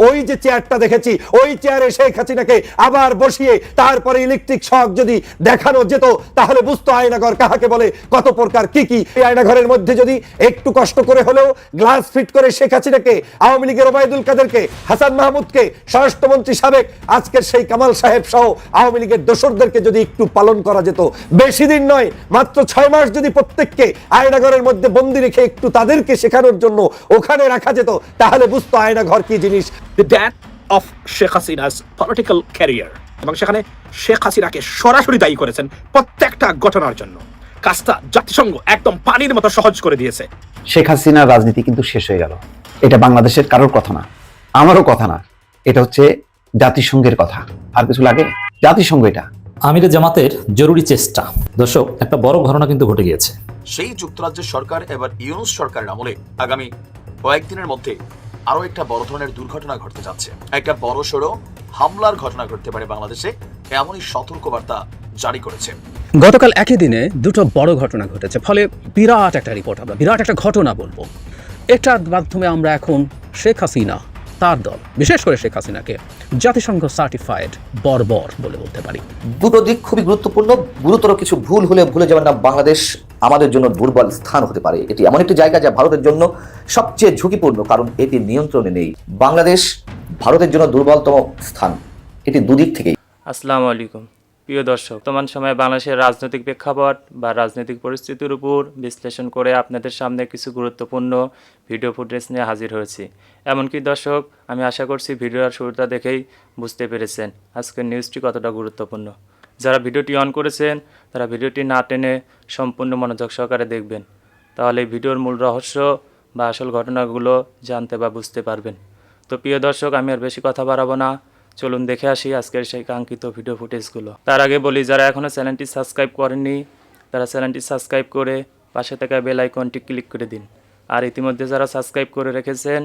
ওই যে চেয়ারটা দেখেছি, ওই চেয়ারে শেখ হাসিনাকে আবার বসিয়ে তারপরে ইলেকট্রিক শক যদি দেখানো যেত তাহলে বুঝতো আয়নাঘর কাহাকে বলে, কত প্রকার কি কি। এই আয়নাঘরের মধ্যে যদি একটু কষ্ট করে হলেও গ্লাস ফিট করে শেখ হাসিনাকে, আওয়ামী লীগের ওবায়দুল কাদেরকে, হাসান মাহমুদকে, স্বরাষ্ট্রমন্ত্রী সাবেক আজকের সেই কামাল সাহেব সহ আওয়ামী লীগের দোসরদেরকে যদি একটু পালন করা যেত, বেশি দিন নয় মাত্র 6 মাস যদি প্রত্যেককে আয়নাঘরের মধ্যে বন্দি রেখে একটু তাদেরকে শেখানোর জন্য ওখানে রাখা যেত তাহলে বুঝতো আয়নাঘর কি জিনিস। The death of Sheikh Hasina's political career, এবং সেখানে শেখ হাসিনাকে সরাসরি দায়ী করেছেন প্রত্যেকটা ঘটনার জন্য। কাজটা জাতিসংঘ একদম পানির মতো সহজ করে দিয়েছে। শেখ হাসিনার রাজনীতি কিন্তু শেষ হয়ে গেল। এটা বাংলাদেশের কারোর কথা না, আমারও কথা না, এটা হচ্ছে জাতিসংঘের কথা। আর কিছু লাগে? জাতিসংঘ এটা। আমিরে জামাতের জরুরি চেষ্টা। দর্শক, একটা বড় ঘটনা কিন্তু ঘটে গিয়েছে। সেই যুক্তরাজ্যের সরকার এবার ইউনূস সরকারের আমলে আগামী কয়েকদিনের মধ্যে আরো একটা বড় ধরনের দুর্ঘটনা ঘটতে যাচ্ছে। একটা বড় সড়ো হামলার ঘটনা ঘটতে পারে বাংলাদেশে, এমনই সতর্কবার্তা জারি করেছে। গতকাল একই দিনে দুটো বড় ঘটনা ঘটেছে, ফলে বিরাট একটা রিপোর্ট, আমরা বিরাট একটা ঘটনা বলবো। এটার মাধ্যমে আমরা এখন শেখ হাসিনা, তার দল, বিশেষ করে শেখ হাসিনাকে জাতিসংঘ সার্টিফাইড বর্বর বলে বলতে পারি। দুটো দিক খুবই গুরুত্বপূর্ণ। গুরুতর কিছু ভুল হলে ভুলে যাবেন না, বাংলাদেশ আমাদের জন্য দুর্বল স্থান হতে পারে। এটি এমন একটি জায়গা যা ভারতের জন্য সবচেয়ে ঝুঁকিপূর্ণ, কারণ এটি নিয়ন্ত্রণে নেই। বাংলাদেশ ভারতের জন্য দুর্বলতম স্থান, এটি দুদিক থেকেই। আসসালামু আলাইকুম প্রিয় দর্শক, বর্তমান সময়ে বাংলাদেশের রাজনৈতিক প্রেক্ষাপট বা রাজনৈতিক পরিস্থিতির উপর বিশ্লেষণ করে আপনাদের সামনে কিছু গুরুত্বপূর্ণ ভিডিও ফুটেজ নিয়ে হাজির হয়েছি। এমনকি দর্শক, আমি আশা করছি ভিডিওর শুরুটা দেখেই বুঝতে পেরেছেন আজকের নিউজটি কতটা গুরুত্বপূর্ণ। যারা ভিডিওটি অন করেছেন তারা ভিডিওটি না টেনে সম্পূর্ণ মনোযোগ সহকারে দেখবেন, তাহলে এই ভিডিওর মূল রহস্য বা আসল ঘটনাগুলো জানতে বা বুঝতে পারবেন। তো প্রিয় দর্শক, আমি আর বেশি কথা বাড়াবো না, চলুন দেখে আসি আজকের সেই কাঙ্ক্ষিত ভিডিও ফুটেজগুলো। তার আগে বলি, যারা এখনও চ্যানেলটি সাবস্ক্রাইব করেননি তারা চ্যানেলটি সাবস্ক্রাইব করে পাশে থাকা বেল আইকনটি ক্লিক করে দিন। আর ইতিমধ্যে যারা সাবস্ক্রাইব করে রেখেছেন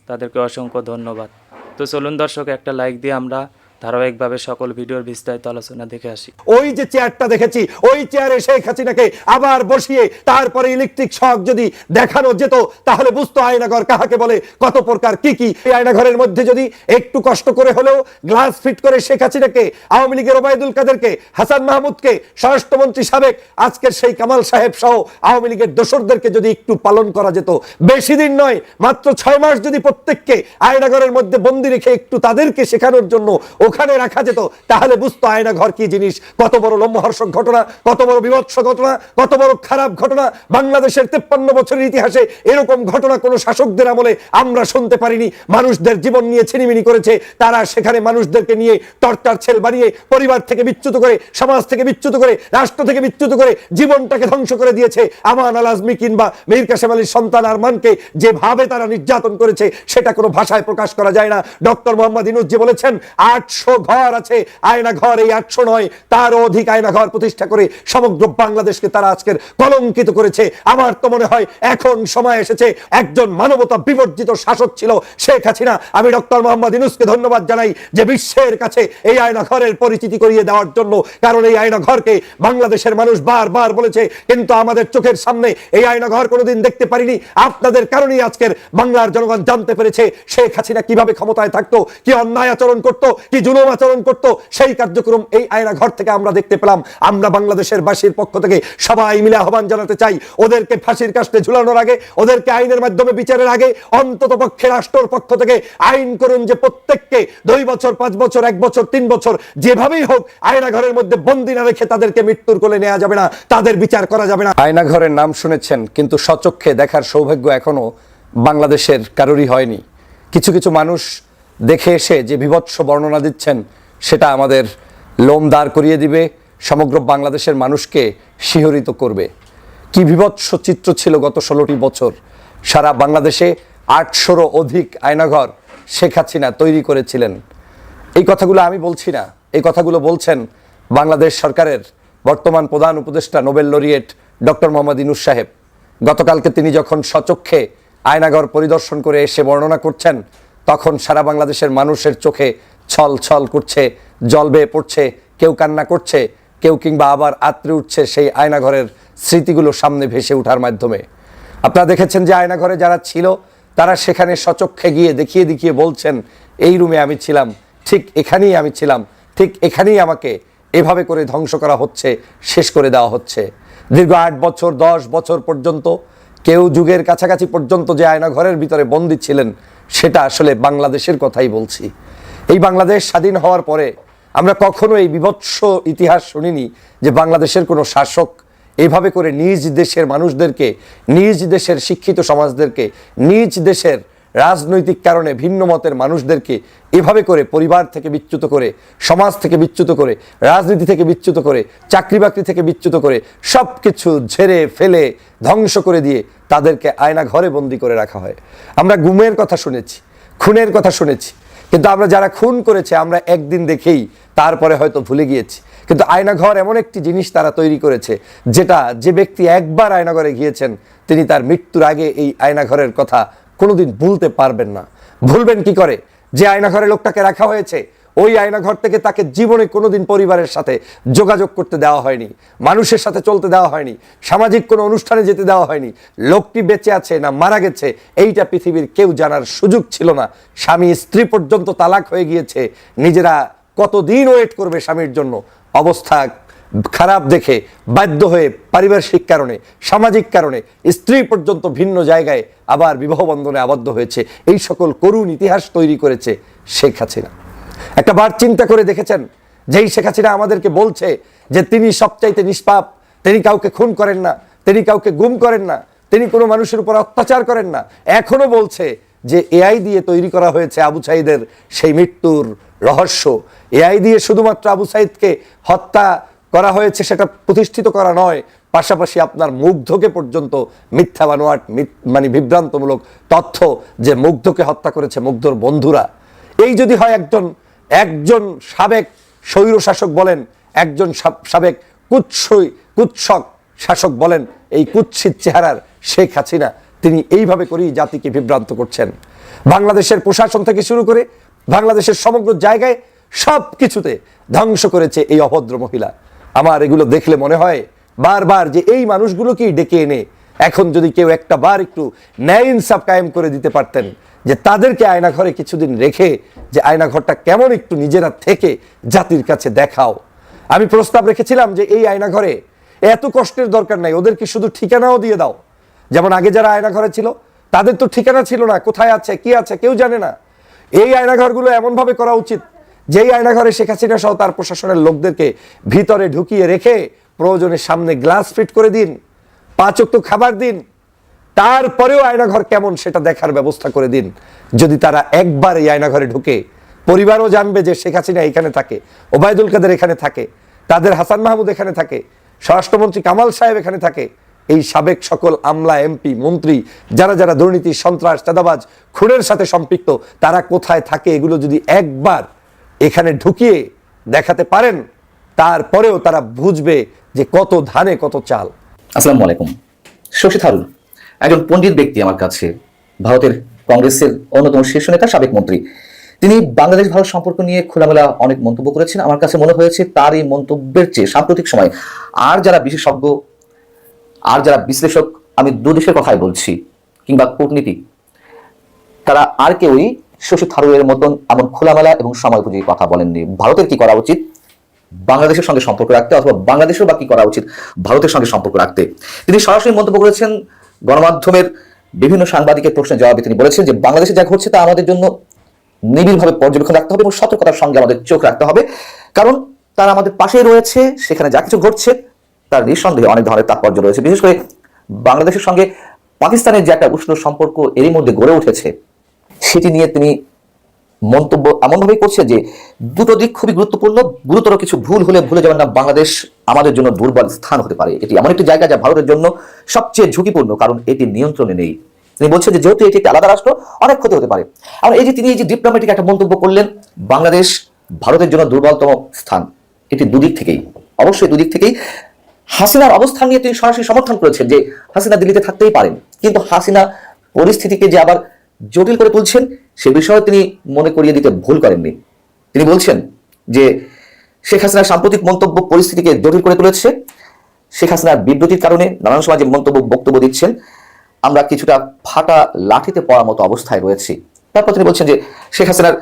তাদেরকে অসংখ্য ধন্যবাদ। তো চলুন দর্শক, একটা লাইক দিয়ে আমরা ধারাবাহিকভাবে সকল ভিডিওর বিস্তারিত আলোচনা দেখে আসি। ওই যে চেয়ারটা দেখেছি, ওই চেয়ারে শেখ হাসিনাকে আবার বসিয়ে তারপরে ইলেকট্রিক শক যদি দেখানো যেত তাহলে বুঝতো আয়নাঘর কাহাকে বলে, কত প্রকার কি কি। এই আয়নাঘরের মধ্যে যদি একটু কষ্ট করে হলেও গ্লাস ফিট করে শেখ হাসিনাকে, আওয়ামী লীগের ওবায়দুল কাদেরকে, হাসান মাহমুদকে, স্বরাষ্ট্রমন্ত্রী সাবেক আজকের সেই কামাল সাহেব সহ আওয়ামী লীগের দোসরদেরকে যদি একটু পালন করা যেত, বেশি দিন নয় মাত্র 6 মাস যদি প্রত্যেককে আয়নাঘরের মধ্যে বন্দি রেখে একটু তাদেরকে শেখানোর জন্য ওখানে রাখা যেত তাহলে বুঝতো আয়নাঘর কি জিনিস। কত বড় লোমহর্ষক ঘটনা, কত বড় বিভৎস ঘটনা, কত বড় খারাপ ঘটনা। বাংলাদেশের 53 বছরের ইতিহাসে এরকম ঘটনা কোনো শাসকদের আমলে আমরা শুনতে পারিনি। মানুষদের জীবন নিয়ে ছিনিমিনি করেছে তারা, সেখানে মানুষদেরকে নিয়ে টর্চার সেল বানিয়ে পরিবার থেকে বিচ্যুত করে, সমাজ থেকে বিচ্যুত করে, রাষ্ট্র থেকে বিচ্যুত করে জীবনটাকে ধ্বংস করে দিয়েছে। আমান আল আজমি কিংবা মীর কাসেম আলীর সন্তান আরমানকে যেভাবে তারা নির্যাতন করেছে সেটা কোনো ভাষায় প্রকাশ করা যায় না। ডক্টর মোহাম্মদ ইউনূস যে বলেছেন 800 ঘর আছে, আয়না ঘর এই 800 নয়, তারও অধিক আয়না ঘর প্রতিষ্ঠা করে সমগ্র বাংলাদেশকে তারা আজকের কলঙ্কিত করেছে। আমার তো মনে হয় এখন সময় এসেছে, একজন মানবতা বিবর্জিত শাসক ছিল শেখ হাসিনা। আমি ডক্টর মোহাম্মদ ইউনূসকে ধন্যবাদ জানাই যে বিশ্বের কাছে এই আয়না ঘরের পরিচিতি করিয়ে দেওয়ার জন্য, কারণ এই আয়না ঘরকে বাংলাদেশের মানুষ বারবার বলেছে কিন্তু আমাদের চোখের সামনে এই আয়না ঘর কোনোদিন দেখতে পারিনি। আপনাদের কারণেই আজকের বাংলার জনগণ জানতে পেরেছে শেখ হাসিনা কিভাবে ক্ষমতায় থাকতো, কি অন্যায় আচরণ করতো, কি জুলুম আচরণ করতো। সেই কার্যক্রম এই আয়না ঘর থেকে আমরা দেখতে পেলাম। আমরা বাংলাদেশের বাসীর পক্ষ থেকে সবাই মিলে আহ্বান জানাতে চাই, ওদেরকে ফাঁসির কাস্টে ঝুলানোর আগে, ওদেরকে আইনের মাধ্যমে বিচারের আগে অন্তত পক্ষে রাষ্ট্রের পক্ষ থেকে আইন করুন যে প্রত্যেককে 2 বছর, 5 বছর, 1 বছর, 3 বছর যেভাবেই হোক আয়না ঘরের মধ্যে বন্দি না রেখে তাদেরকে মৃত্যুর কোলে নেওয়া যাবে না, তাদের বিচার করা যাবে না। আয়না ঘরের নাম শুনেছেন, কিন্তু সচক্ষে দেখার সৌভাগ্য এখনো বাংলাদেশের কারোরই হয়নি। কিছু কিছু মানুষ দেখে এসে যে বিভৎস বর্ণনা দিচ্ছেন সেটা আমাদের লোম দাঁড় করিয়ে দিবে, সমগ্র বাংলাদেশের মানুষকে শিহরিত করবে। কি বিভৎস চিত্র ছিল গত 16টি বছর। সারা বাংলাদেশে 800রও অধিক আয়নাঘর শেখ হাসিনা তৈরি করেছিলেন। এই কথাগুলো আমি বলছি না, এই কথাগুলো বলছেন বাংলাদেশ সরকারের বর্তমান প্রধান উপদেষ্টা Nobel laureate doctor Mohammad Yunus সাহেব। গতকালকে তিনি যখন সচক্ষে আয়নাঘর পরিদর্শন করে এসে বর্ণনা করছেন তখন সারা বাংলাদেশের মানুষের চোখে ছল ছল করছে, জল বেয়ে পড়ছে, কেউ কান্না করছে, কেউ কিংবা আবার আত্রে উঠছে সেই আয়নাঘরের স্মৃতিগুলো সামনে ভেসে ওঠার মাধ্যমে। আপনারা দেখেছেন যে আয়নাঘরে যারা ছিল তারা সেখানে সচক্ষে গিয়ে দেখিয়ে দেখিয়ে বলছেন এই রুমে আমি ছিলাম, ঠিক এখানেই আমি ছিলাম, ঠিক এখানেই আমাকে এভাবে করে ধ্বংস করা হচ্ছে, শেষ করে দেওয়া হচ্ছে। দীর্ঘ 8 বছর 10 বছর পর্যন্ত, কেউ যুগের কাছাকাছি পর্যন্ত যে আয়নাঘরের ভিতরে বন্দী ছিলেন, সেটা আসলে বাংলাদেশের কথাই বলছি। এই বাংলাদেশ স্বাধীন হওয়ার পরে আমরা কখনো এই বিভৎস ইতিহাস শুনিনি যে বাংলাদেশের কোনো শাসক এভাবে করে নিজ দেশের মানুষদেরকে, নিজ দেশের শিক্ষিত সমাজদেরকে, নিজ দেশের রাজনৈতিক কারণে ভিন্ন মতের মানুষদেরকে এভাবে করে পরিবার থেকে বিচ্যুত করে, সমাজ থেকে বিচ্যুত করে, রাজনীতি থেকে বিচ্যুত করে, চাকরি বাকরি থেকে বিচ্যুত করে, সব কিছু ঝেড়ে ফেলে ধ্বংস করে দিয়ে তাদেরকে আয়না ঘরে বন্দি করে রাখা হয়। আমরা গুমের কথা শুনেছি, খুনের কথা শুনেছি, কিন্তু আমরা যারা খুন করেছে আমরা একদিন দেখেই তারপরে হয়তো ভুলে গিয়েছি। কিন্তু আয়নাঘর এমন একটি জিনিস তারা তৈরি করেছে, যেটা যে ব্যক্তি একবার আয়নাঘরে গিয়েছেন তিনি তার মৃত্যুর আগে এই আয়নাঘরের কথা কোনোদিন ভুলতে পারবেন না। ভুলবেন কি করে? যে আয়নাঘরে লোকটাকে রাখা হয়েছে, ওই আয়নাঘর থেকে তাকে জীবনে কোনোদিন পরিবারের সাথে যোগাযোগ করতে দেওয়া হয়নি, মানুষের সাথে চলতে দেওয়া হয়নি, সামাজিক কোনো অনুষ্ঠানে যেতে দেওয়া হয়নি। লোকটি বেঁচে আছে না মারা গেছে এইটা পৃথিবীর কেউ জানার সুযোগ ছিল না। স্বামী স্ত্রী পর্যন্ত তালাক হয়ে গিয়েছে, নিজেরা কতদিন ওয়েট করবে স্বামীর জন্য, অবস্থা খারাপ দেখে বাধ্য হয়ে পারিপার্শ্বিক কারণে, সামাজিক কারণে স্ত্রী পর্যন্ত ভিন্ন জায়গায় আবার বিবাহ বন্ধনে আবদ্ধ হয়েছে। এই সকল করুণ ইতিহাস তৈরি করেছে শেখ হাসিনা। একটা বার চিন্তা করে দেখেছেন, যেই শেখ হাসিনা আমাদেরকে বলছে যে তিনি সবচাইতে নিষ্পাপ, তিনি কাউকে খুন করেন না, তিনি কাউকে গুম করেন না, তিনি কোনো মানুষের উপর অত্যাচার করেন না, এখনো বলছে যে এআই দিয়ে তৈরি করা হয়েছে আবু সাঈদের সেই মৃত্যুর রহস্য। এআই দিয়ে শুধুমাত্র আবু সাঈদকে হত্যা করা হয়েছে সেটা প্রতিষ্ঠিত করা নয়, পাশাপাশি আপনার মুগ্ধকে পর্যন্ত মিথ্যা বানোয়াট, মানে বিভ্রান্তমূলক তথ্য যে মুগ্ধকে হত্যা করেছে মুগ্ধর বন্ধুরা। এই যদি হয় একজন সাবেক স্বৈর শাসক বলেন, একজন সাবেক কুৎসক শাসক বলেন, এই কুৎসিত চেহারার শেখ হাসিনা তিনি এইভাবে করেই জাতিকে বিভ্রান্ত করছেন। বাংলাদেশের প্রশাসন থেকে শুরু করে বাংলাদেশের সমগ্র জায়গায় সব কিছুতে ধ্বংস করেছে এই অভদ্র মহিলা। আমার এগুলো দেখলে মনে হয় বারবার যে এই মানুষগুলোকেই ডেকে এনে এখন যদি কেউ একটা বার একটু ন্যায় ইনসাফ কায়েম করে দিতে পারতেন, যে তাদেরকে আয়নাঘরে কিছুদিন রেখে যে আয়নাঘরটা কেমন একটু নিজেরা থেকে জাতির কাছে দেখাও। আমি প্রস্তাব রেখেছিলাম যে এই আয়নাঘরে এত কষ্টের দরকার নাই, ওদেরকে শুধু ঠিকানাও দিয়ে দাও। যেমন আগে যারা আয়নাঘরে ছিল তাদের তো ঠিকানা ছিল না, কোথায় আছে কি আছে কেউ জানে না। এই আয়নাঘরগুলো এমনভাবে করা উচিত যেই আয়নাঘরে শেখ হাসিনা সহ তার প্রশাসনের লোকদেরকে ভিতরে ঢুকিয়ে রেখে প্রয়োজনের সামনে গ্লাস ফিট করে দিন, 5 ওয়াক্ত খাবার দিন, তারপরেও আয়নাঘর কেমন সেটা দেখার ব্যবস্থা করে দিন। যদি তারা একবার এই আয়নাঘরে ঢুকে, পরিবারও জানবে যে শেখ হাসিনা এখানে থাকে, ওবায়দুল কাদের এখানে থাকে, তাদের হাসান মাহমুদ এখানে থাকে, স্বরাষ্ট্রমন্ত্রী কামাল সাহেব এখানে থাকে, এই সাবেক সকল আমলা, এমপি, মন্ত্রী যারা যারা দুর্নীতি, সন্ত্রাস, চাঁদাবাজ, খুনের সাথে সম্পৃক্ত, তারা কোথায় থাকে এগুলো যদি একবার এখানে ঢুকিয়ে দেখাতে পারেন, তারপরেও তারা বুঝবে যে কত ধানে কত চাল। আসসালামু আলাইকুম। শশী থারুর একজন পণ্ডিত ব্যক্তি আমার কাছে, ভারতের কংগ্রেসের অন্যতম শীর্ষ নেতা, সাবেক মন্ত্রী। তিনি বাংলাদেশ ভারত সম্পর্ক নিয়ে খোলামেলা অনেক মন্তব্য করেছেন। আমার কাছে মনে হয়েছে তার এই মন্তব্যের চেয়ে সাম্প্রতিক সময় আর যারা বিশেষজ্ঞ, আর যারা বিশ্লেষক, আমি দুদেশের কথাই বলছি, কিংবা কূটনীতি, তারা আর কেউই শশী থারুরের মতন এমন খোলামেলা এবং সময় উপযোগী কথা বলেননি। ভারতের কি করা উচিত বাংলাদেশের সঙ্গে সম্পর্ক রাখতে, অথবা বাংলাদেশের বা কি করা উচিত ভারতের সঙ্গে সম্পর্ক রাখতে, তিনি সরাসরি মন্তব্য করেছেন। গণমাধ্যমের বিভিন্ন সাংবাদিকের প্রশ্নের জবাবে তিনি বলেছেন যে বাংলাদেশে যা ঘটছে তা আমাদের জন্য নিবিড়ভাবে পর্যবেক্ষণ রাখতে হবে এবং সতর্কতার সঙ্গে আমাদের চোখ রাখতে হবে, কারণ তারা আমাদের পাশেই রয়েছে। সেখানে যা কিছু ঘটছে তার নিঃসন্দেহে অনেক ধরনের তাৎপর্য রয়েছে। বিশেষ করে বাংলাদেশের সঙ্গে পাকিস্তানের যে একটা উষ্ণ সম্পর্ক এরই মধ্যে গড়ে উঠেছে, সেটি নিয়ে তিনি মন্তব্য এমনভাবেই করছে যে দুটো দিক খুবই গুরুত্বপূর্ণ। গুরুতর কিছু ভুল হলে ভুলে যাবেন না, বাংলাদেশ আমাদের জন্য দুর্বল স্থান হতে পারে। এটি এমন একটি জায়গা যা ভারতের জন্য সবচেয়ে ঝুঁকিপূর্ণ, কারণ এটি নিয়ন্ত্রণে নেই। তিনি বলছেন যে যেহেতু এটি একটি আলাদা রাষ্ট্র, অনেক ক্ষতি হতে পারে। আর এই যে তিনি এই যে ডিপ্লোম্যাটিক একটা মন্তব্য করলেন, বাংলাদেশ ভারতের জন্য দুর্বলতম স্থান, এটি দুদিক থেকেই, অবশ্যই দুদিক থেকেই। হাসিনার অবস্থান নিয়ে তিনি সরাসরি সমর্থন করেছেন যে হাসিনা দিল্লিতে থাকতেই পারেন, কিন্তু হাসিনা পরিস্থিতিকে যে আবার জটিল করে তুলছেন সে বিষয়ে তিনি মনে করিয়ে দিতে ভুল করেননি। তিনি বলছেন যে শেখ হাসিনার সাম্প্রতিক মন্তব্য পরিস্থিতিকে জটিল করে তুলেছে। শেখ হাসিনার বিবৃতির কারণে নানান সময় যে বক্তব্য দিচ্ছেন, আমরা কিছুটা ফাটা লাঠিতে পড়ার মতো অবস্থায় রয়েছি। তারপর তিনি বলছেন যে শেখ হাসিনার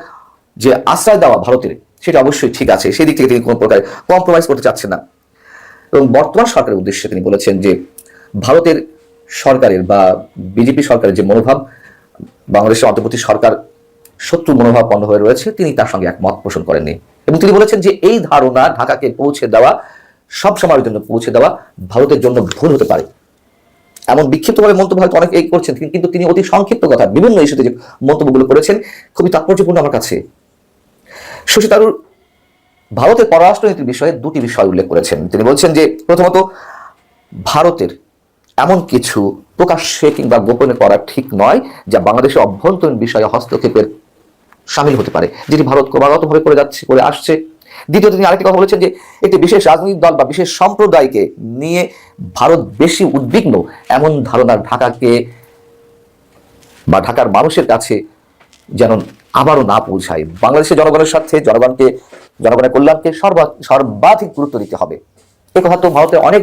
যে আশ্রয় দেওয়া ভারতের, সেটা অবশ্যই ঠিক আছে, সেই দিক থেকে তিনি কোনো প্রকার কম্প্রোমাইজ করতে চাচ্ছেন না। এবং বর্তমান সরকারের উদ্দেশ্যে তিনি বলেছেন যে ভারতের সরকারের বা বিজেপি সরকারের যে মনোভাব, বাংলাদেশের অন্তর্বর্তী সরকার শত্রু মনোভাবাপন্ন হয়ে রয়েছে, তিনি তার সঙ্গে একমত পোষণ করেননি। এবং তিনি বলেছেন যে এই ধারণা ঢাকাকে পৌঁছে দেওয়া, সব সময়ের জন্য পৌঁছে দেওয়া ভারতের জন্য ভুল হতে পারে। এমন বিক্ষিপ্তভাবে মন্তব্য হয়তো অনেক এই করছেন, কিন্তু তিনি অতি সংক্ষিপ্ত কথা বিভিন্ন ইস্যুতে যে মন্তব্যগুলো করেছেন খুবই তাৎপর্যপূর্ণ আমার কাছে। শশী থারুর ভারতের পররাষ্ট্রনীতির বিষয়ে দুটি বিষয় উল্লেখ করেছেন। তিনি বলছেন যে প্রথমত, ভারতের এমন কিছু প্রকাশ্যে কিংবা গোপনে করা ঠিক নয় যা বাংলাদেশের অভ্যন্তরীণ বিষয়ে হস্তক্ষেপের সামিল হতে পারে, যেটি ভারত ক্রমাগতভাবে করে আসছে। দ্বিতীয়ত, তিনি আরেকটি কথা বলেছেন যে একটি বিশেষ রাজনৈতিক দল বা বিশেষ সম্প্রদায়কে নিয়ে ভারত বেশি উদ্বিগ্ন, এমন ধারণা ঢাকাকে বা ঢাকার মানুষের কাছে যেন আবারও না পৌঁছায়। বাংলাদেশের জনগণের সাথে জনগণের কল্যাণকে সর্বাধিক গুরুত্ব দিতে হবে। এ কথা তো ভারতের অনেক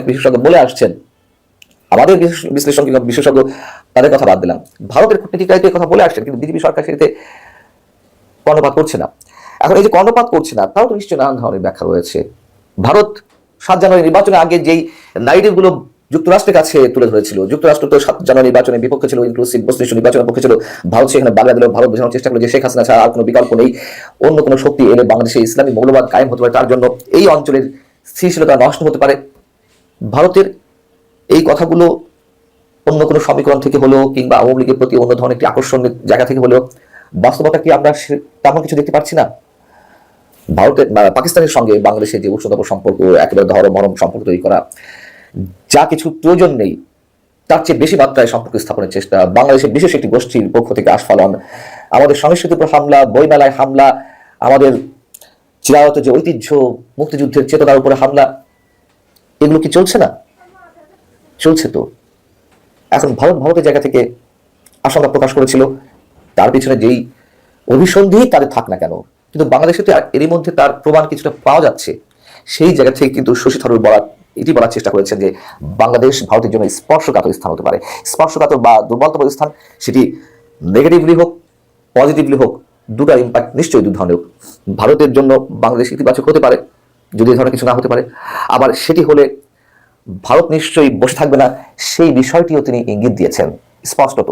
বিশেষজ্ঞ বলে আসছেন। আমাদের বিশ্লেষণ কিংবা বিশেষজ্ঞ তাদের কথা বাদ দিলাম, ভারতের কূটনীতিকরা কথা বলে আসছেন, কিন্তু বিজেপি সরকার সেটিতে কর্ণপাত করছে না। এখন এই যে কর্ণপাত করছে না, তাও তো নিশ্চয়ই নানান ধরনের ব্যাখ্যা রয়েছে। ভারত 7 জানুয়ারি নির্বাচনের আগে যেই নাইটিভগুলো যুক্তরাষ্ট্রের কাছে তুলে ধরেছিল, যুক্তরাষ্ট্র তো 7 জানুয়ারি নির্বাচনের বিপক্ষে ছিল, ইনক্লুসিভ মুসলিম নির্বাচনের পক্ষে ছিল। ভারত সেখানে বাংলা দিল, ভারত বোঝানোর চেষ্টা করলো যে শেখ হাসিনা ছাড়া আর কোনো বিকল্প নেই, অন্য কোনো শক্তি এলে বাংলাদেশে ইসলামী মৌলবাদ কায়েম হতে পারে, তার জন্য এই অঞ্চলের স্থিতিশীলতা নষ্ট হতে পারে। ভারতের এই কথাগুলো অন্য কোনো সমীকরণ থেকে হলো কিংবা আওয়ামী লীগের প্রতি অন্য ধরনের একটি আকর্ষণের জায়গা থেকে হলেও বাস্তবতা কি আমরা তেমন কিছু দেখতে পাচ্ছি না? ভারতের পাকিস্তানের সঙ্গে বাংলাদেশের যে উষ্ণতম সম্পর্ক, একেবারে মরম সম্পর্ক তৈরি করা, যা কিছু প্রয়োজন নেই তার চেয়ে বেশি মাত্রায় সম্পর্ক স্থাপনের চেষ্টা, বাংলাদেশের বিশেষ একটি গোষ্ঠীর পক্ষ থেকে আস্ফালন, আমাদের সংস্কৃতির উপর হামলা, বইমেলায় হামলা, আমাদের চিরায়ত যে ঐতিহ্য, মুক্তিযুদ্ধের চেতনার উপরে হামলা, এগুলো কি চলছে না? চলছে তো। এখন ভারতের জায়গা থেকে আশঙ্কা প্রকাশ করেছিল, তার পিছনে যেই অভিসন্ধি তাদের থাক না কেন, কিন্তু বাংলাদেশে তো এরই মধ্যে তার প্রমাণ কিছুটা পাওয়া যাচ্ছে। সেই জায়গা থেকে কিন্তু শশী থারুর বলার চেষ্টা করেছেন যে বাংলাদেশ ভারতের জন্য স্পর্শকাতর স্থান হতে পারে। স্পর্শকাতর বা দুর্বলতম স্থান, সেটি নেগেটিভলি হোক পজিটিভলি হোক, দুটার ইম্প্যাক্ট নিশ্চয়ই দু ধরনের। ভারতের জন্য বাংলাদেশ ইতিবাচক হতে পারে যদি এই ধরনের কিছু না হতে পারে, আবার সেটি হলে ভারত নিশ্চয়ই বসে থাকবে না, সেই বিষয়টিও তিনি ইঙ্গিত দিয়েছেন স্পষ্টত।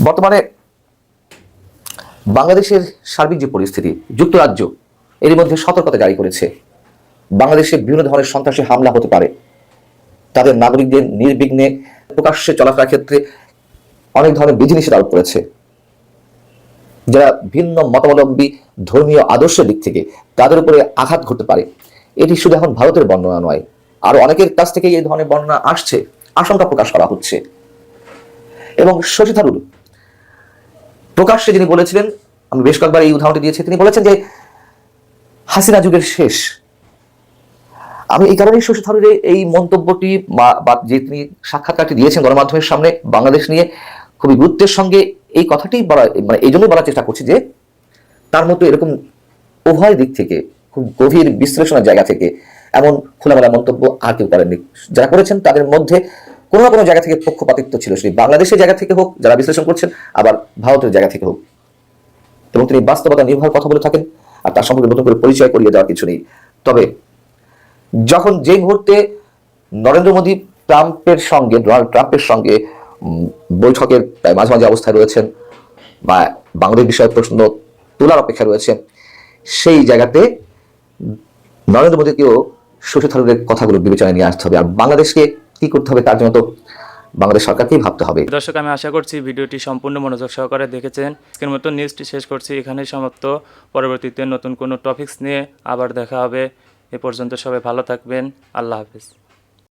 বর্তমানে বাংলাদেশের সার্বিক যে পরিস্থিতি, যুক্তরাজ্য এর মধ্যে সতর্কতা জারি করেছে, বাংলাদেশে বিভিন্ন ধরনের সন্ত্রাসী হামলা হতে পারে, তাদের নাগরিকদের নির্বিঘ্নে প্রকাশ্যে চলাফেরার ক্ষেত্রে অনেক ধরনের বিধিনিষেধ আরোপ করেছে। যারা ভিন্ন মতাবলম্বী ধর্মীয় আদর্শের দিক থেকে তাদের উপরে আঘাত ঘটতে পারে, এটি শুধু এখন ভারতের বর্ণনা নয়, আরো অনেকের কাছ থেকে এই ধরনের বর্ণনা আসছে, আশঙ্কা প্রকাশ করা হচ্ছে। এবং শশী থারুর প্রকাশ্যে যিনি বলেছিলেন, আমি বেশ কয়েকবার এই উদাহরণটি দিয়েছি, তিনি বলেছেন যে হাসিনা যুগের শেষ। আমি এই কারণেই শশী থারুরের এই মন্তব্যটি বা যে তিনি সাক্ষাৎকারটি দিয়েছেন গণমাধ্যমের সামনে বাংলাদেশ নিয়ে, খুবই গুরুত্বের সঙ্গে এই কথাটি বলা, মানে এই জন্যই বলার চেষ্টা করছি যে তার মতো এরকম উভয় দিক থেকে খুব গভীর বিশ্লেষণের জায়গা থেকে এমন খোলামেলা মন্তব্য আর কেউ করেননি। যারা করেছেন তাদের মধ্যে কোনো না কোনো জায়গা থেকে পক্ষপাতিত্ব ছিল, সেটি বাংলাদেশের জায়গা থেকে হোক যারা বিশ্লেষণ করছেন, আবার ভারতের জায়গা থেকে হোক। এবং তিনি বাস্তবতা নির্ভর কথা বলে থাকেন, আর তার সম্পর্কে নতুন করে পরিচয় করিয়ে দেওয়ার কিছু নেই। তবে যখন যেই মুহূর্তে নরেন্দ্র মোদী ডোনাল্ড ট্রাম্পের সঙ্গে বৈঠকের মাঝামাঝি অবস্থায় রয়েছেন বা বাংলাদেশ বিষয়ে প্রশ্ন তোলার অপেক্ষা রয়েছেন, সেই জায়গাতে নরেন্দ্র মোদীকেও শশী থারুরের কথাগুলো বিবেচনায় নিয়ে আসতে হবে। আর বাংলাদেশকে কি করতে হবে তার জন্য তো বাংলাদেশ সরকারকেই ভাবতে হবে। দর্শক, আমি আশা করছি ভিডিওটি সম্পূর্ণ মনোযোগ সহকারে দেখেছেন। আজকের মতো নিউজটি শেষ করছি, এখানেই সমাপ্ত। পরবর্তীতে নতুন কোনো টপিকস নিয়ে আবার দেখা হবে। এ পর্যন্ত সবাই ভালো থাকবেন। আল্লাহ হাফেজ।